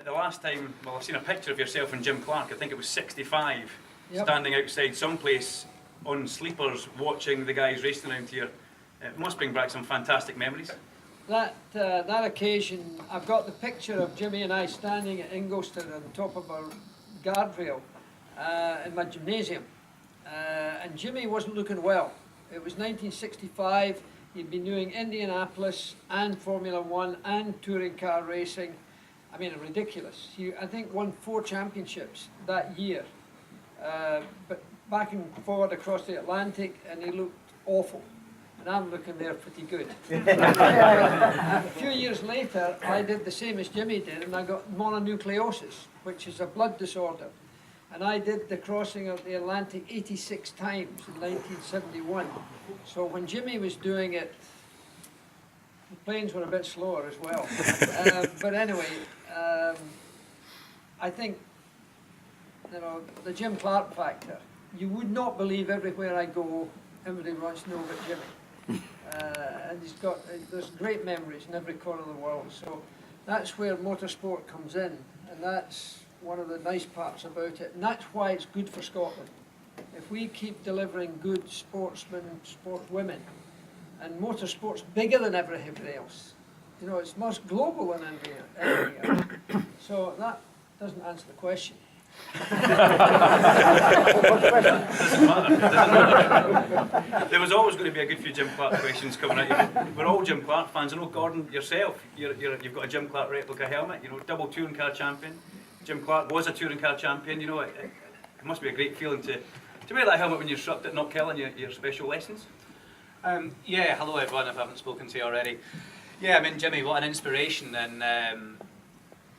The last time, well, I've seen a picture of yourself and Jim Clark. I think it was 65, Yep. standing outside someplace on sleepers, watching the guys racing around here. It must bring back some fantastic memories. That occasion, I've got the picture of Jimmy and I standing at Ingolstadt on top of a guardrail in my gymnasium. And Jimmy wasn't looking well. It was 1965. He'd been doing Indianapolis and Formula One and touring car racing. I mean, ridiculous. He, I think, won 4 championships that year. But back and forward across the Atlantic, and he looked awful. And I'm looking there pretty good. A few years later, I did the same as Jimmy did, and I got mononucleosis, which is a blood disorder. And I did the crossing of the Atlantic 86 times in 1971. So when Jimmy was doing it, the planes were a bit slower as well. But anyway, I think, you know, the Jim Clark factor. You would not believe everywhere I go, everybody wants to know about Jimmy. And there's great memories in every corner of the world. So that's where motorsport comes in, and that's one of the nice parts about it. And that's why it's good for Scotland. If we keep delivering good sportsmen, sportswomen, and motorsport's bigger than everybody else. You know, it's most global than anything else. So that doesn't answer the question. Doesn't matter. There was always going to be a good few Jim Clark questions coming at you. We're all Jim Clark fans. I know, Gordon, yourself, you've got a Jim Clark replica helmet, you know, double touring car champion. Jim Clark was a touring car champion, you know, it must be a great feeling to wear that helmet when you're strapped at Knockhill and your special lessons. Yeah, hello everyone, if I haven't spoken to you already. Yeah, I mean, Jimmy, what an inspiration, and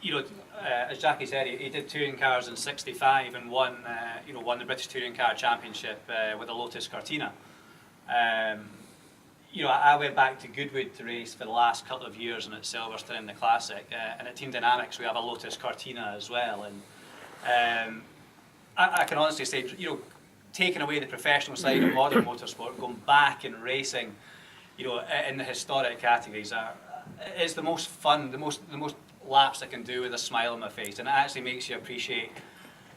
you know, as Jackie said, he did touring cars in '65 and won the British Touring Car Championship with a Lotus Cortina. You know, I went back to Goodwood to race for the last couple of years, and at Silverstone in the Classic, and at Team Dynamics we have a Lotus Cortina as well. And I can honestly say, you know, taking away the professional side of modern motorsport, going back and racing, you know, in the historic categories, is the most fun, the most laps I can do with a smile on my face, and it actually makes you appreciate,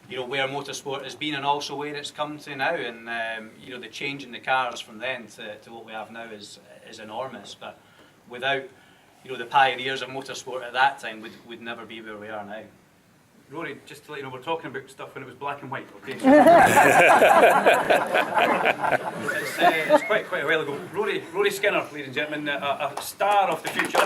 you know, where motorsport has been and also where it's come to now. And you know, the change in the cars from then to what we have now is enormous. But without, you know, the pioneers of motorsport at that time, would never be where we are now. Rory, just to let you know, we're talking about stuff when it was black and white, okay? It's quite a while ago. Rory Skinner, ladies and gentlemen, a star of the future.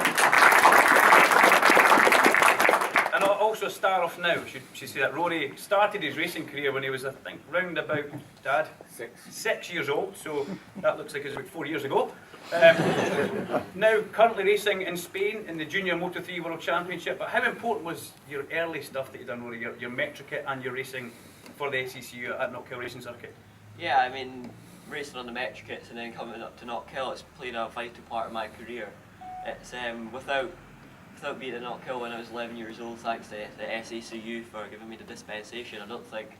And also a star of now, should say that. Rory started his racing career when he was, I think, round about, Dad? 6 years old, so that looks like it was about 4 years ago. Now currently racing in Spain in the Junior Moto3 World Championship. But how important was your early stuff that you done, Rory, your metro kit and your racing for the SECU at Knockhill Racing Circuit? Yeah, I mean, racing on the metro kits and then coming up to Knockhill, it's played a vital part of my career. It's without being at Knockhill when I was 11 years old, thanks to the SACU for giving me the dispensation, I don't think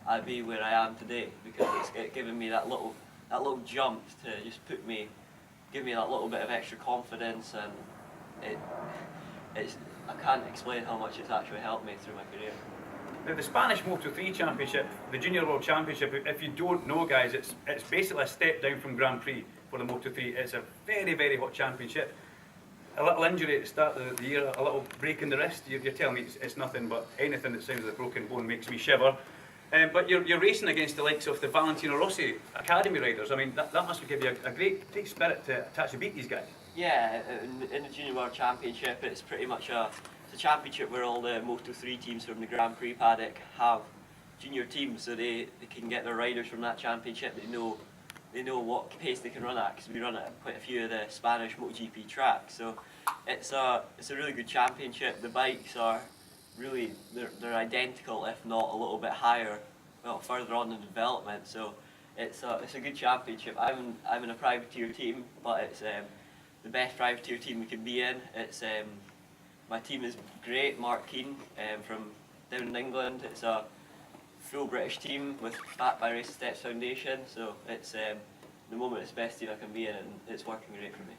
I'd be where I am today, because it's given me that little jump to just give me that little bit of extra confidence, and I can't explain how much it's actually helped me through my career. Now the Spanish Moto3 Championship, the Junior World Championship, if you don't know, guys, it's basically a step down from Grand Prix for the Moto3. It's a very, very hot championship. A little injury at the start of the year, a little break in the wrist, you're telling me it's nothing, but anything that sounds like a broken bone makes me shiver. But you're racing against the likes of the Valentino Rossi Academy riders. I mean, that must give you a great spirit to actually beat these guys. Yeah, in the Junior World Championship, it's pretty much a championship where all the Moto3 teams from the Grand Prix paddock have junior teams, so they can get their riders from that championship. They know what pace they can run at, because we run at quite a few of the Spanish MotoGP tracks. So it's a really good championship. The bikes are really, they're identical, if not a little bit higher, well, further on in development. So it's a good championship. I'm in a privateer team, but it's the best privateer team we can be in. It's my team is great. Mark Keane from down in England. It's a full British team backed by Race Steps Foundation. So it's the moment it's the best team I can be in, and it's working great for me.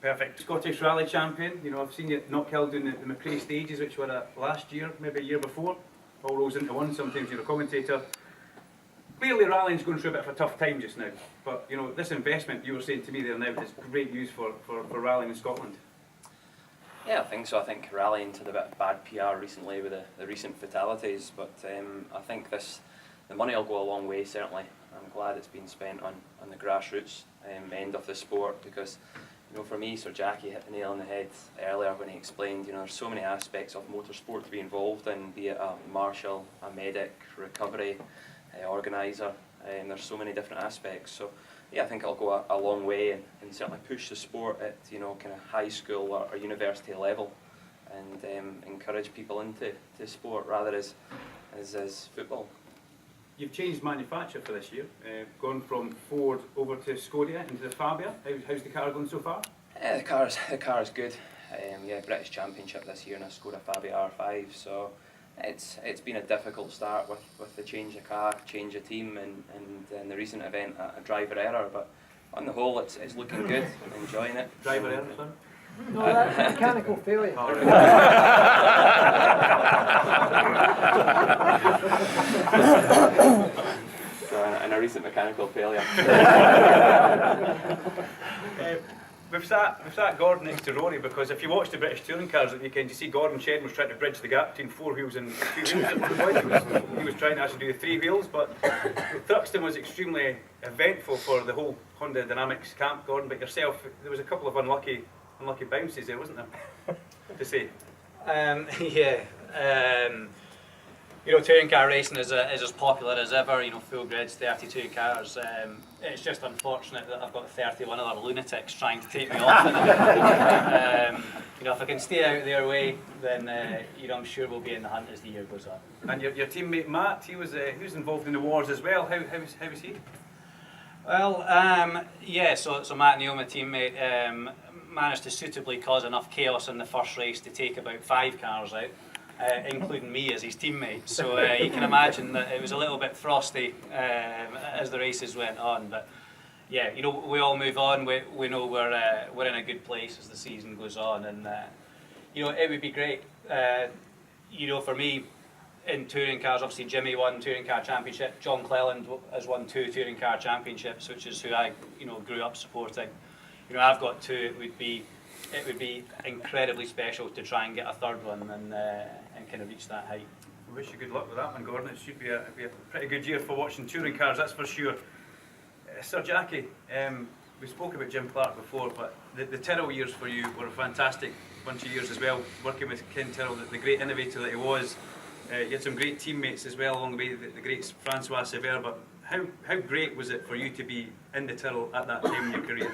Perfect. Scottish Rally Champion. You know, I've seen you knock Hill doing the McRae stages, which were last year, maybe a year before. All rolls into one. Sometimes you're a commentator. Clearly, rallying's going through a bit of a tough time just now. But you know, this investment you were saying to me there now is great news for rallying in Scotland. Yeah, I think so. I think rallying's had a bit of bad PR recently with the recent fatalities, but I think the money will go a long way, certainly. I'm glad it's been spent on the grassroots end of the sport, because, you know, for me, Sir Jackie hit the nail on the head earlier when he explained, you know, there's so many aspects of motorsport to be involved in, be it a marshal, a medic, recovery, organiser, and there's so many different aspects. So yeah, I think it'll go a long way and certainly push the sport at, you know, kind of high school or university level, and encourage people into sport rather as football. You've changed manufacturer for this year, gone from Ford over to Skoda into the Fabia. How's the car going so far? Yeah, the car is good. Yeah, British Championship this year in a Skoda Fabia R5. So it's been a difficult start with the change of car, change of team, and the recent event a driver error. But on the whole, it's looking good. I'm enjoying it. Driver error, son? No, that's mechanical failure. So, and a recent mechanical failure. We've sat Gordon next to Rory, because if you watch the British touring cars at the weekend, you see Gordon Shedden was trying to bridge the gap between 4 wheels and 2 wheels at one point. He was trying to actually do the 3 wheels, but Thruxton was extremely eventful for the whole Honda Dynamics camp, Gordon. But yourself, there was a couple of unlucky bounces there, wasn't there? To say. Yeah. You know, touring car racing is as popular as ever. You know, full grids, 32 cars. It's just unfortunate that I've got 31 other lunatics trying to take me off. You know, if I can stay out of their way, then you know, I'm sure we'll be in the hunt as the year goes on. And your teammate Matt, he was involved in the wars as well. How was he? Well, yeah. So Matt Neal, my teammate, managed to suitably cause enough chaos in the first race to take about 5 cars out. Including me as his teammate, so you can imagine that it was a little bit frosty as the races went on. But yeah, you know, we all move on. We know we're in a good place as the season goes on, and you know, it would be great. You know, for me, in touring cars, obviously Jimmy won touring car championship. John Cleland has won 2 touring car championships, which is who I grew up supporting. You know, I've got 2. It would be incredibly special to try and get a 3rd one and kind of reach that height. I wish you good luck with that one, Gordon. It should be a pretty good year for watching touring cars, that's for sure. Sir Jackie, we spoke about Jim Clark before, but the Tyrrell years for you were a fantastic bunch of years as well, working with Ken Tyrrell, the great innovator that he was. You had some great teammates as well along the way, the great Francois Sever. But how great was it for you to be in the Tyrrell at that time in your career?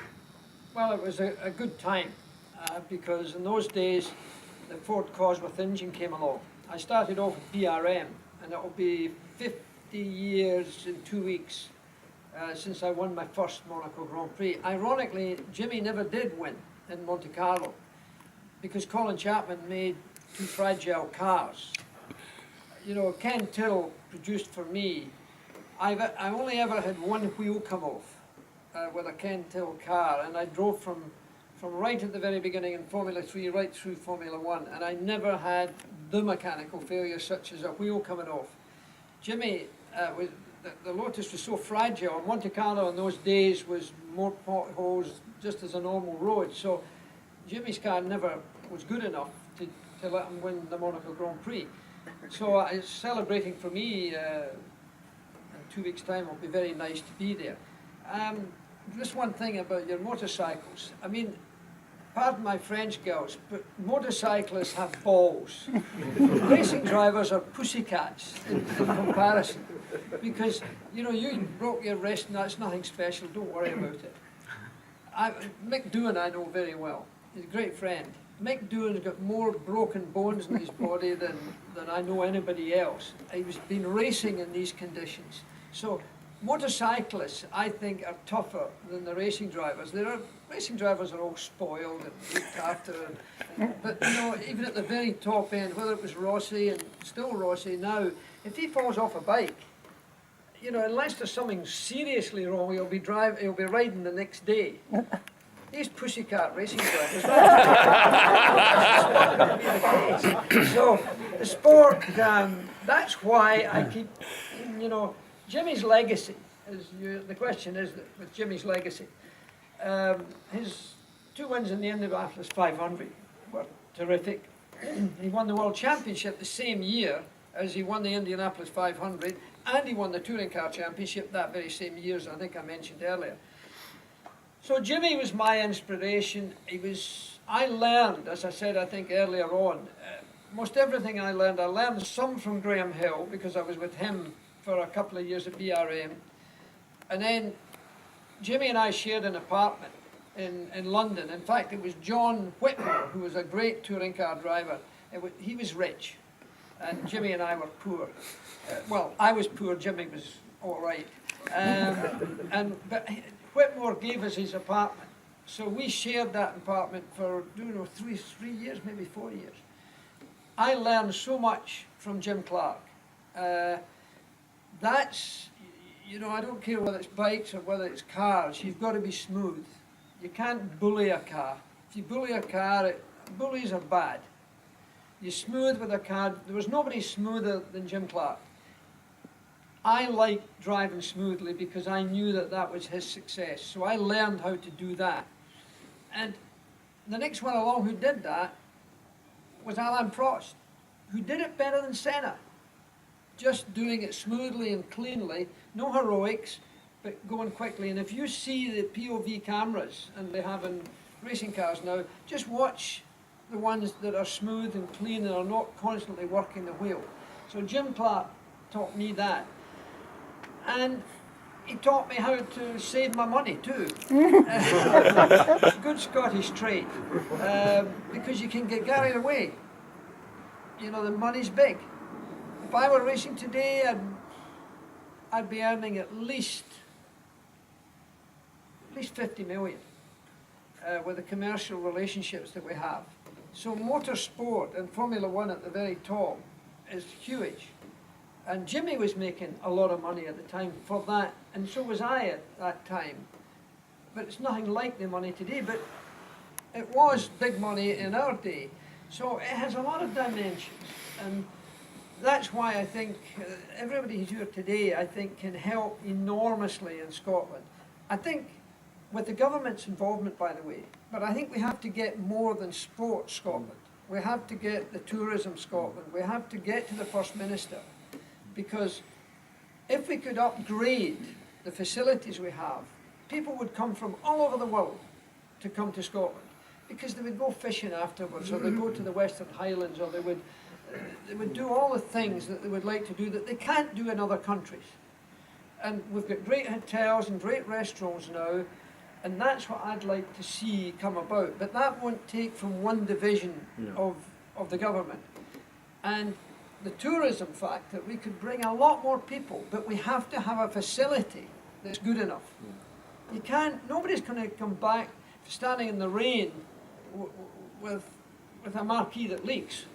Well, it was a good time, because in those days the Ford Cosworth engine came along. I started off with BRM, and it will be 50 years in 2 weeks since I won my first Monaco Grand Prix. Ironically, Jimmy never did win in Monte Carlo, because Colin Chapman made 2 fragile cars. You know, Ken Tyrrell produced for me, I only ever had 1 wheel come off with a Ken Tyrrell car, and I drove from right at the very beginning in Formula 3 right through Formula 1, and I never had the mechanical failure such as a wheel coming off. Jimmy, the Lotus was so fragile. Monte Carlo in those days was more potholes just as a normal road, so Jimmy's car never was good enough to let him win the Monaco Grand Prix. So it's celebrating for me. In 2 weeks' time, it'll be very nice to be there. Just one thing about your motorcycles. I mean, pardon my French, girls, but motorcyclists have balls. Racing drivers are pussycats in comparison, because you know, you broke your wrist and that's nothing special. Don't worry about it. Mick Doohan I know very well. He's a great friend. Mick Doohan's got more broken bones in his body than I know anybody else. He's been racing in these conditions. So motorcyclists, I think, are tougher than the racing drivers. Racing drivers are all spoiled and looked after, but you know, even at the very top end, whether it was Rossi and still Rossi now, if he falls off a bike, you know, unless there's something seriously wrong, he'll be riding the next day. these pussycat racing drivers. So the sport, that's why I keep, you know, Jimmy's legacy, the question is that with Jimmy's legacy, his 2 wins in the Indianapolis 500 were terrific. He won the World Championship the same year as he won the Indianapolis 500, and he won the Touring Car Championship that very same year, as I think I mentioned earlier. So Jimmy was my inspiration. I learned, as I said I think earlier on, most everything I learned some from Graham Hill, because I was with him for a couple of years at BRM. And then Jimmy and I shared an apartment in London. In fact, it was John Whitmore, who was a great touring car driver. He was rich, and Jimmy and I were poor. Well, I was poor, Jimmy was all right. But Whitmore gave us his apartment. So we shared that apartment for, I don't know, three years, maybe 4 years. I learned so much from Jim Clark. That's, you know, I don't care whether it's bikes or whether it's cars, you've got to be smooth. You can't bully a car. If you bully a car, bullies are bad. You're smooth with a car. There was nobody smoother than Jim Clark. I liked driving smoothly because I knew that that was his success. So I learned how to do that. And the next one along who did that was Alain Prost, who did it better than Senna. Just doing it smoothly and cleanly, no heroics, but going quickly. And if you see the POV cameras, and they have in racing cars now, just watch the ones that are smooth and clean and are not constantly working the wheel. So Jim Clark taught me that. And he taught me how to save my money too. Good Scottish trait, because you can get carried away. You know, the money's big. If I were racing today, I'd be earning at least 50 million with the commercial relationships that we have. So motorsport and Formula One at the very top is huge. And Jimmy was making a lot of money at the time for that, and so was I at that time. But it's nothing like the money today, but it was big money in our day. So it has a lot of dimensions, and that's why I think everybody who's here today, I think, can help enormously in Scotland. I think with the government's involvement, by the way, but I think we have to get more than Sport Scotland. We have to get the Tourism Scotland. We have to get to the First Minister. Because if we could upgrade the facilities we have, people would come from all over the world to come to Scotland, because they would go fishing afterwards, or they'd go to the Western Highlands, or they would do all the things that they would like to do that they can't do in other countries. And we've got great hotels and great restaurants now, and that's what I'd like to see come about. But that won't take from one division of the government. And the tourism factor, we could bring a lot more people, but we have to have a facility that's good enough. You can't, nobody's going to come back standing in the rain with a marquee that leaks.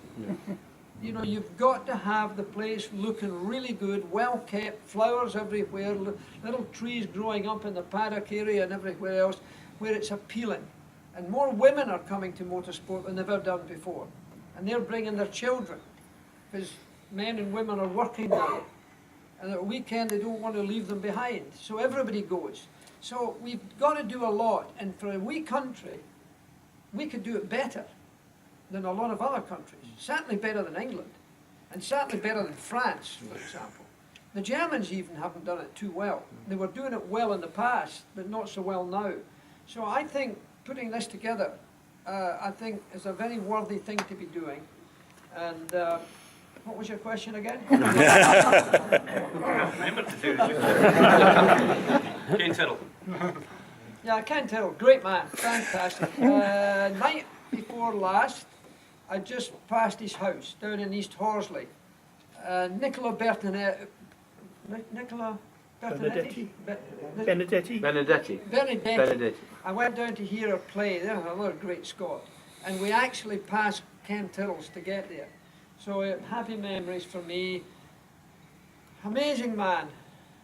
You know, you've got to have the place looking really good, well kept, flowers everywhere, little trees growing up in the paddock area and everywhere else, where it's appealing. And more women are coming to motorsport than they've ever done before. And they're bringing their children, because men and women are working now. And at a weekend they don't want to leave them behind. So everybody goes. So we've got to do a lot. And for a wee country, we could do it better than a lot of other countries. Certainly better than England. And certainly better than France, for example. The Germans even haven't done it too well. They were doing it well in the past, but not so well now. So I think putting this together, I think is a very worthy thing to be doing. And what was your question again? Remember to do it. Kane Tyrrell. Yeah, Ken Tyrrell, great man, fantastic. Night before last, I just passed his house down in East Horsley. Nicola Bertinetti. Nicola Bertinetti? Benedetti. Benedetti. I went down to hear her play. There's another great Scot. And we actually passed Ken Tyrrell's to get there. So happy memories for me. Amazing man.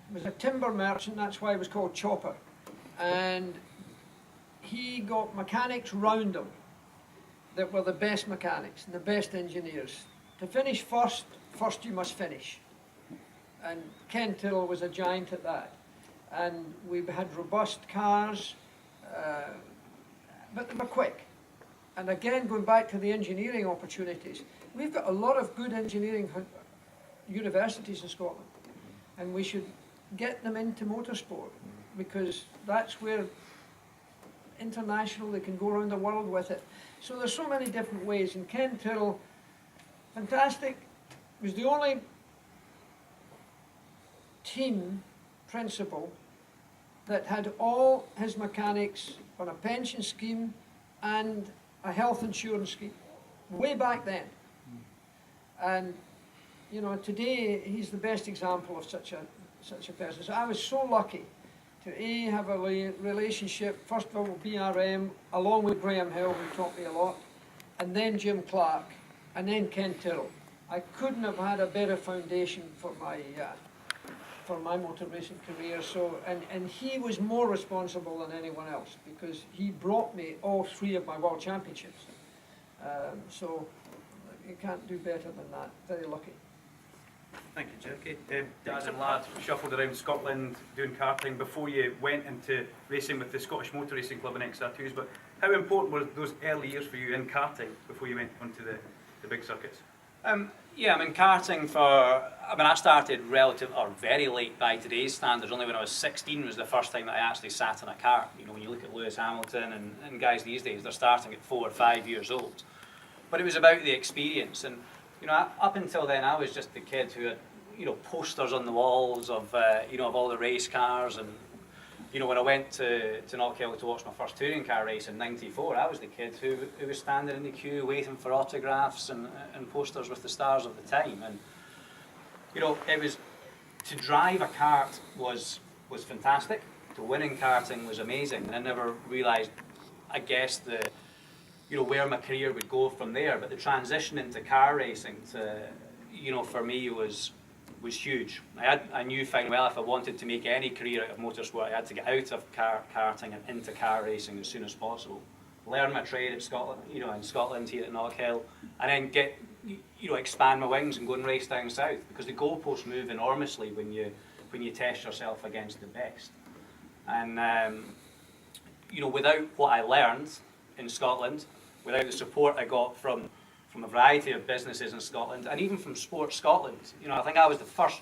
He was a timber merchant, that's why he was called Chopper. And he got mechanics round him that were the best mechanics and the best engineers. To finish first you must finish. And Ken Tyrrell was a giant at that. And we had robust cars, but they were quick. And again, going back to the engineering opportunities, we've got a lot of good engineering universities in Scotland, and we should get them into motorsport, because that's where international, they can go around the world with it. So there's so many different ways, and Ken Tyrrell, fantastic, was the only team principal that had all his mechanics on a pension scheme and a health insurance scheme, way back then. And you know, today he's the best example of such a person. So I was so lucky to have a relationship, first of all with BRM, along with Graham Hill, who taught me a lot, and then Jim Clark, and then Ken Tyrrell. I couldn't have had a better foundation for my motor racing career. So, and he was more responsible than anyone else, because he brought me all 3 of my world championships. So you can't do better than that. Very lucky. Thank you, Jackie. Dad and lad shuffled around Scotland doing karting before you went into racing with the Scottish Motor Racing Club and XR2s, but how important were those early years for you in karting before you went onto the big circuits? Yeah, I mean, karting I started very late by today's standards. Only when I was 16 was the first time that I actually sat in a kart. You know, when you look at Lewis Hamilton and guys these days, they're starting at 4 or 5 years old. But it was about the experience, and you know, up until then, I was just the kid who had, you know, posters on the walls of, you know, of all the race cars. And you know, when I went to Knockhill to watch my first touring car race in '94, I was the kid who was standing in the queue waiting for autographs and posters with the stars of the time. And you know, it was, to drive a kart was fantastic. To win in karting was amazing, and I never realised, I guess, you know, where my career would go from there. But the transition into car racing, you know, for me was huge. I knew fine well if I wanted to make any career out of motorsport, I had to get out of karting and into car racing as soon as possible. Learn my trade at Scotland, you know, in Scotland here at Knockhill, and then you know, expand my wings and go and race down south, because the goalposts move enormously when you test yourself against the best. And you know, without what I learned in Scotland, without the support I got from a variety of businesses in Scotland, and even from Sport Scotland. You know, I think I was the first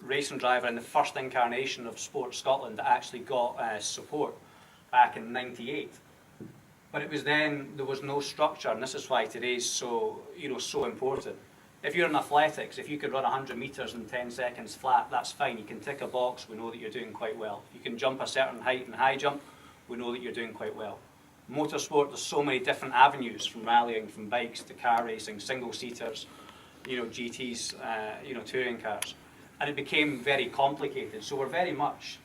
racing driver in the first incarnation of Sport Scotland that actually got support back in '98. But it was then, there was no structure, and this is why today's so, you know, so important. If you're in athletics, if you could run 100 metres in 10 seconds flat, that's fine. You can tick a box, we know that you're doing quite well. If you can jump a certain height in high jump, we know that you're doing quite well. Motorsport, there's so many different avenues, from rallying, from bikes to car racing, single-seaters, you know, GTs, you know, touring cars. And it became very complicated. So we're very much,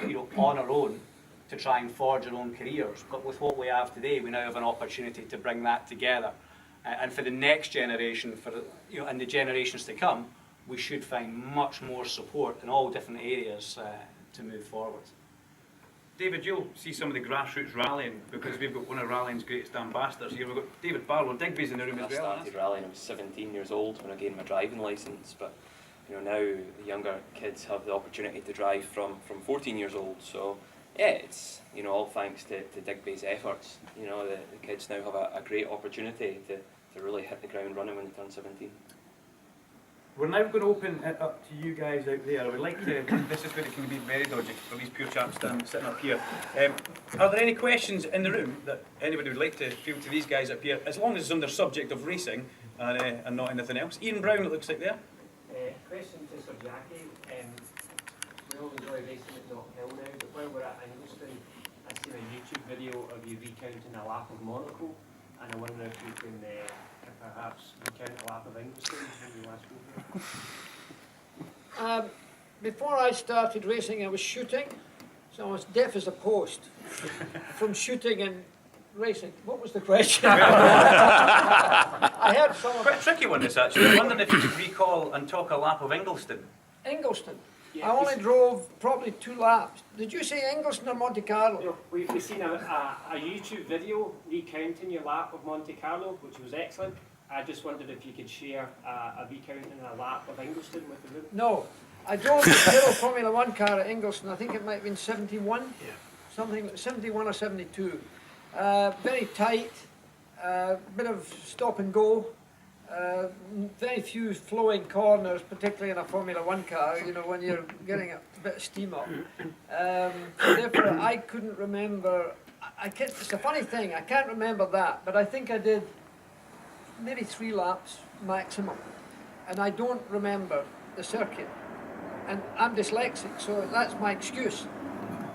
you know, on our own to try and forge our own careers. But with what we have today, we now have an opportunity to bring that together. And for the next generation, you know, and the generations to come, we should find much more support in all different areas to move forward. David, you'll see some of the grassroots rallying, because we've got one of rallying's greatest ambassadors here. We've got David Barlow. Digby's in the room as well. I started rallying, I was 17 years old when I gained my driving licence, but you know, now the younger kids have the opportunity to drive from 14 years old. So yeah, it's, you know, all thanks to Digby's efforts. You know, the kids now have a great opportunity to really hit the ground running when they turn 17. We're now going to open it up to you guys out there. I would like to, this is where it can be very dodgy for these pure chaps sitting up here. Are there any questions in the room that anybody would like to field to these guys up here, as long as it's under subject of racing and not anything else? Ian Brown, it looks like there. Question to Sir Jackie. We all enjoy racing at Knockhill now, but while we're at Ingliston, I've seen a YouTube video of you recounting a lap of Monaco, and I wonder if you can perhaps recount a lap of Ingliston when you last go there. Before I started racing, I was shooting, so I was deaf as a post from shooting and racing. What was the question? I heard some of Quite a tricky one, this actually. I'm wondering if you could recall and talk a lap of Ingliston. Ingliston. Yeah, I only drove probably 2 laps. Did you say Ingleton or Monte Carlo? You know, we've seen a YouTube video recounting your lap of Monte Carlo, which was excellent. I just wondered if you could share a recounting a lap of Ingleton with the group. No. I drove the Tyrrell Formula 1 car at Ingleton. I think it might have been 71. Something, 71 or 72. Very tight, bit of stop and go. Very few flowing corners, particularly in a Formula 1 car, you know, when you're getting a bit of steam up. Therefore, I couldn't remember, it's a funny thing, I can't remember that, but I think I did maybe 3 laps maximum. And I don't remember the circuit. And I'm dyslexic, so that's my excuse.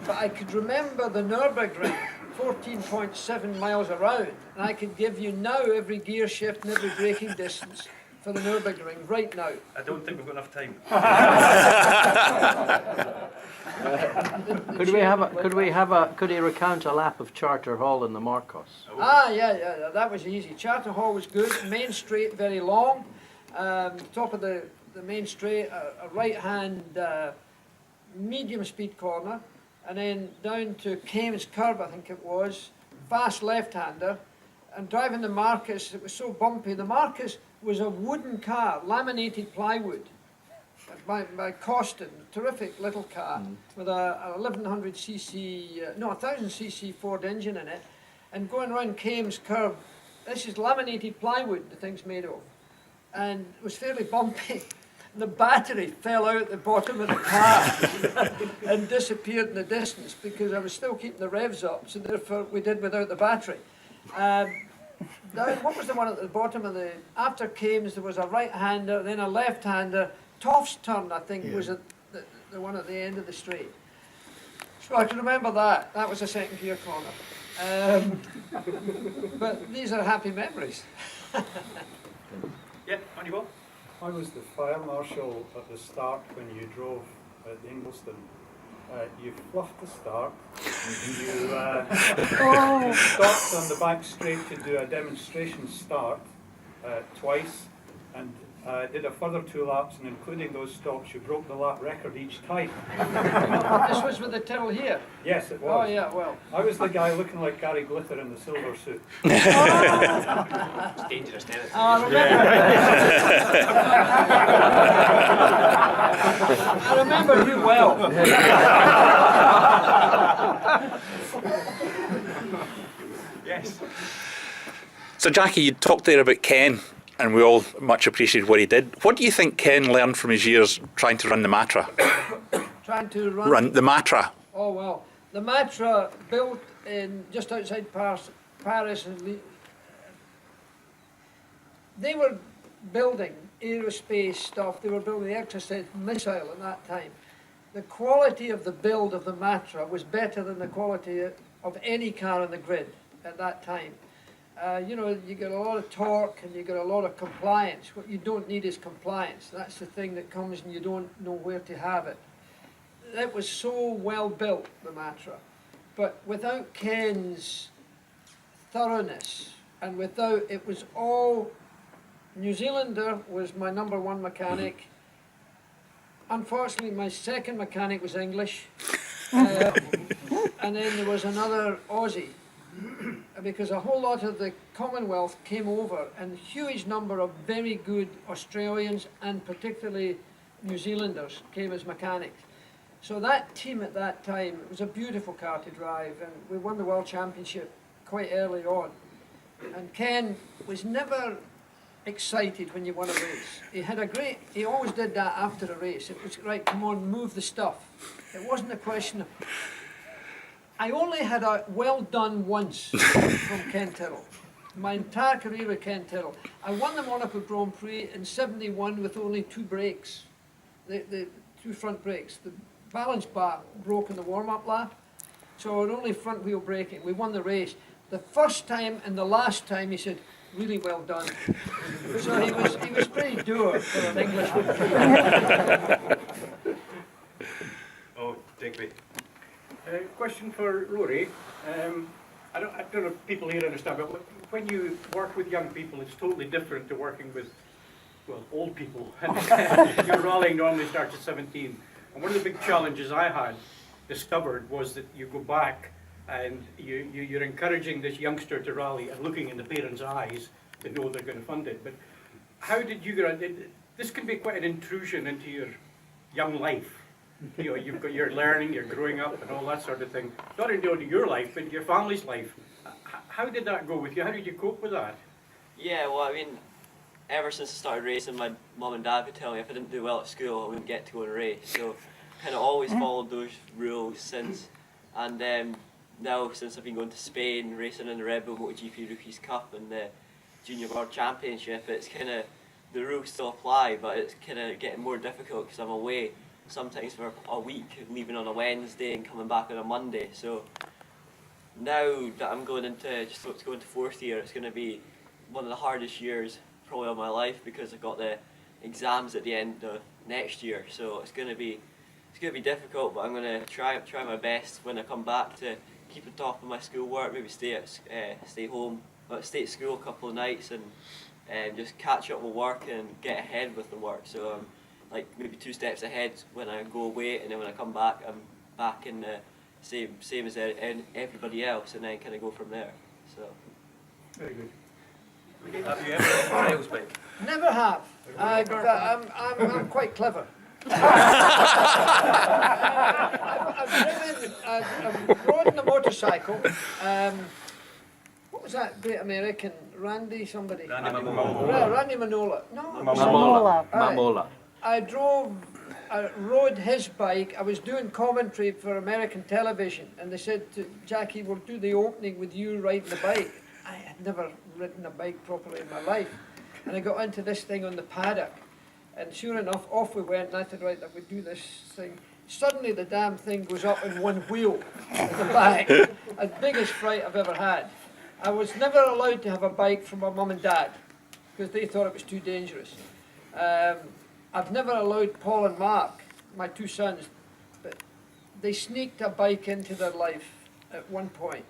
But I could remember the Nürburgring, 14.7 miles around, and I could give you now every gear shift and every braking distance for the Nürburgring right now. I don't think we've got enough time. Could he recount a lap of Charter Hall in the Marcos? Ah, yeah, that was easy. Charter Hall was good, main straight very long, top of the main straight, a right-hand medium speed corner, and then down to Kames Curve, I think it was, fast left-hander, and driving the Marcus, it was so bumpy. The Marcus was a wooden car, laminated plywood, by Costin, terrific little car, with a 1000cc Ford engine in it, and going around Kames Curve, this is laminated plywood the thing's made of, and it was fairly bumpy. The battery fell out the bottom of the car and disappeared in the distance because I was still keeping the revs up, so therefore we did without the battery. What was the one at the bottom of the, after Kames there was a right-hander, then a left-hander, Toff's turn I think was at the one at the end of the straight. So I can remember that was a second gear corner. But these are happy memories. Yeah, on you go. I was the fire marshal at the start when you drove at Ingleton. You fluffed the start. You stopped on the back straight to do a demonstration start twice, and did a further 2 laps, and including those stops, you broke the lap record each time. This was with the Tyrrell here? Yes, it was. Oh yeah, well. I was the guy looking like Gary Glitter in the silver suit. It's dangerous, isn't it? I remember you well. Yes. So Jackie, you talked there about Ken, and we all much appreciated what he did. What do you think Ken learned from his years trying to run the Matra? Trying to run. Run the Matra. Oh well, the Matra built in just outside Paris, and they were building aerospace stuff. They were building the Exocet missile at that time. The quality of the build of the Matra was better than the quality of any car on the grid at that time. You know, you get a lot of torque and you get a lot of compliance. What you don't need is compliance. That's the thing that comes and you don't know where to have it. It was so well built, the Matra, but without Ken's thoroughness and without, it was all, New Zealander was my #1 mechanic. Unfortunately, my second mechanic was English, and then there was another Aussie, because a whole lot of the Commonwealth came over, and a huge number of very good Australians and particularly New Zealanders came as mechanics. So that team at that time, it was a beautiful car to drive, and we won the World Championship quite early on. And Ken was never excited when you won a race. He always did that after a race. It was, right, come on, move the stuff. It wasn't a question of, I only had a well done once from Ken Tyrrell. My entire career with Ken Tyrrell. I won the Monaco Grand Prix in '71 with only 2 brakes, the 2 front brakes. The balance bar broke in the warm-up lap, so only front wheel braking. We won the race. The first time and the last time he said, really well done. So he was pretty dour for an Englishman. Oh, Digby. Question for Rory. I don't know if people here understand, but when you work with young people, it's totally different to working with, well, old people. Your rallying normally starts at 17. And one of the big challenges I had discovered was that you go back and you're encouraging this youngster to rally and looking in the parents' eyes to know they're going to fund it. But how did you get on? This can be quite an intrusion into your young life. You know, you're learning, you're growing up and all that sort of thing. Not only your life, but your family's life. How did that go with you? How did you cope with that? Yeah, well, I mean, ever since I started racing, my mum and dad would tell me if I didn't do well at school, I wouldn't get to go and race. So, kind of always followed those rules since. And now, since I've been going to Spain, racing in the Red Bull MotoGP Rookies Cup and the Junior World Championship, it's kind of, the rules still apply, but it's kind of getting more difficult because I'm away sometimes for a week, leaving on a Wednesday and coming back on a Monday. So now that I'm going into going to fourth year, it's going to be one of the hardest years probably of my life because I've got the exams at the end of next year. So it's going to be difficult, but I'm going to try my best when I come back to keep on top of my schoolwork. Maybe stay at school a couple of nights and just catch up with work and get ahead with the work. So like maybe 2 steps ahead when I go away, and then when I come back, I'm back in the same as everybody else, and then kind of go from there. So. Very good. Have you ever had a trials bike? Never have. I'm quite clever. I've ridden a motorcycle. What was that great American? Randy somebody? Randy Mamola. Randy Manola. No. Mamola. Aye. Mamola. I rode his bike. I was doing commentary for American television, and they said to Jackie, we'll do the opening with you riding the bike. I had never ridden a bike properly in my life. And I got into this thing on the paddock. And sure enough, off we went, and I said, right, I would do this thing. Suddenly the damn thing goes up in one wheel at the back. As biggest fright I've ever had. I was never allowed to have a bike from my mum and dad, because they thought it was too dangerous. I've never allowed Paul and Mark, my 2 sons, but they sneaked a bike into their life at one point.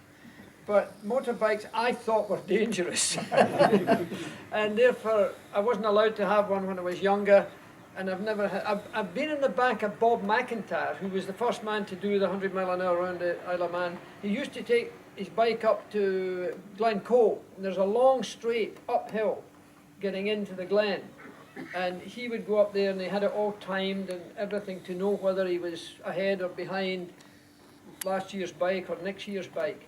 But motorbikes I thought were dangerous. And therefore I wasn't allowed to have one when I was younger. And I've been in the back of Bob McIntyre, who was the first man to do the 100 mile an hour around the Isle of Man. He used to take his bike up to Glencoe, and there's a long straight uphill getting into the glen. And he would go up there, and they had it all timed and everything to know whether he was ahead or behind last year's bike or next year's bike.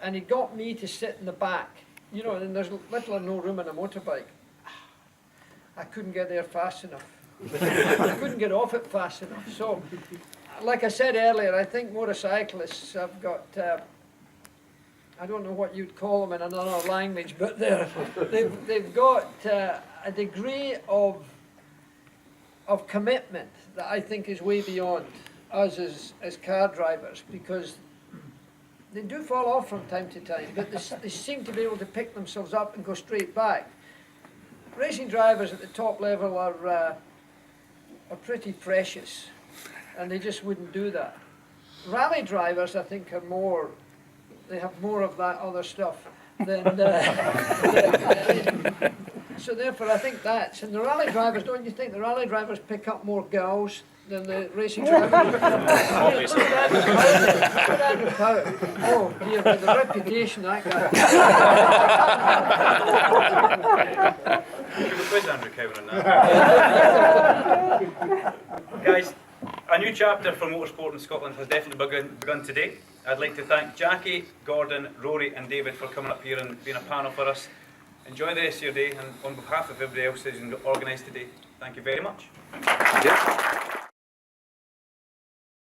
And he got me to sit in the back, you know, and there's little or no room in a motorbike. I couldn't get there fast enough. I couldn't get off it fast enough. So, like I said earlier, I think motorcyclists have got, I don't know what you'd call them in another language, but they've got a degree of commitment that I think is way beyond us as car drivers, because they do fall off from time to time, but they seem to be able to pick themselves up and go straight back. Racing drivers at the top level are pretty precious, and they just wouldn't do that. Rally drivers, I think, are more, they have more of that other stuff than, so therefore I think that's, and the rally drivers, don't you think the rally drivers pick up more girls than the racing drivers? Obviously. Oh dear, with the reputation that guy. Should we quiz Andrew Cowan on that? Guys, a new chapter for motorsport in Scotland has definitely begun today. I'd like to thank Jackie, Gordon, Rory and David for coming up here and being a panel for us. Enjoy the rest of your day, and on behalf of everybody else who's organised today, thank you very much. Thank you.